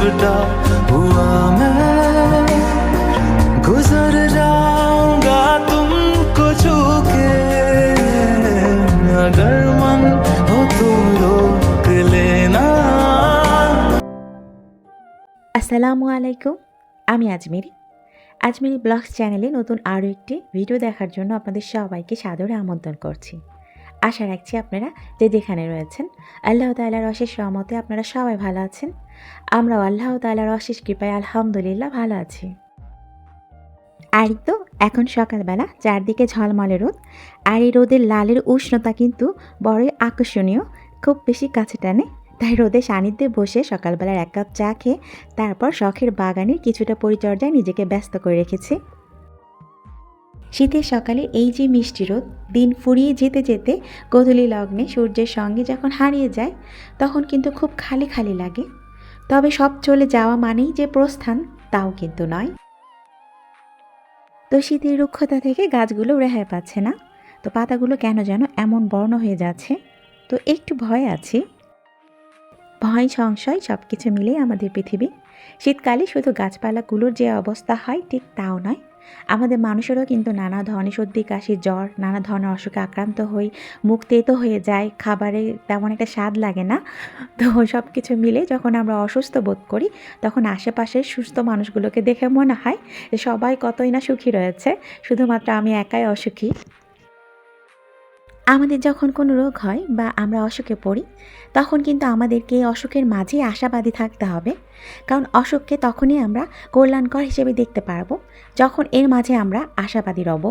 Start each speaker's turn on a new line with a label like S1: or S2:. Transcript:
S1: टूटा हुआ मैं गुजर जाऊंगा तुमको छू के, अगर मन हो तो रोक लेना।
S2: আসসালামু আলাইকুম, আমি আজমেরি ব্লগস চ্যানেলে নতুন আরও একটি ভিডিও দেখার জন্য আপনাদের সবাইকে সাদরে আমন্ত্রণ করছি। আশা রাখছি আপনারা যে যেখানে রয়েছেন আল্লাহ তাআলার অশেষ রহমতে আপনারা সবাই ভালো আছেন। আমরাও আল্লাহ তাআলার অশেষ কৃপায় আলহামদুলিল্লাহ ভালো আছি। আর তো এখন সকালবেলা চারদিকে ঝলমলে রোদ, আর এই রোদের লালের উষ্ণতা কিন্তু বড়ই আকর্ষণীয়, খুব বেশি কাছে টানে। তাই রোদে সান্নিধ্যে বসে সকালবেলার এক কাপ চা খেয়ে তারপর শখের বাগানের কিছুটা পরিচর্যায় নিজেকে ব্যস্ত করে রেখেছি। শীতের সকালে এই যে মিষ্টি রোদ, দিন ফুরিয়ে যেতে যেতে গোধূলি লগ্নে সূর্যের সঙ্গে যখন হারিয়ে যায় তখন কিন্তু খুব খালি খালি লাগে। তবে সব চলে যাওয়া মানেই যে প্রস্থান, তাও কিন্তু নয়। তো শীতের রুক্ষতা থেকে গাছগুলো রেহাই পাচ্ছে না, তো পাতাগুলো কেন যেন এমন বর্ণ হয়ে যাচ্ছে। তো একটু ভয় আছি, ভয় সংশয় সব কিছু মিলেই আমাদের পৃথিবী। শীতকালে শুধু গাছপালাগুলোর যে অবস্থা হয় ঠিক তাও নয়, আমাদের মানুষেরও কিন্তু নানা ধরনের সর্দি কাশি জ্বর নানা ধরনের অসুখে আক্রান্ত হই, মুখ তেতো হয়ে যায়, খাবারে তেমন একটা স্বাদ লাগে না। তো সব কিছু মিলে যখন আমরা অসুস্থ বোধ করি তখন আশেপাশের সুস্থ মানুষগুলোকে দেখে মনে হয় যে সবাই কতই না সুখী রয়েছে, শুধুমাত্র আমি একাই অসুখী। আমাদের যখন কোনো রোগ হয় বা আমরা অসুখে পড়ি তখন কিন্তু আমাদেরকে এই অসুখের মাঝেই আশাবাদী থাকতে হবে, কারণ অসুখকে তখনই আমরা কল্যাণকর হিসেবে দেখতে পারবো যখন এর মাঝে আমরা আশাবাদী রব,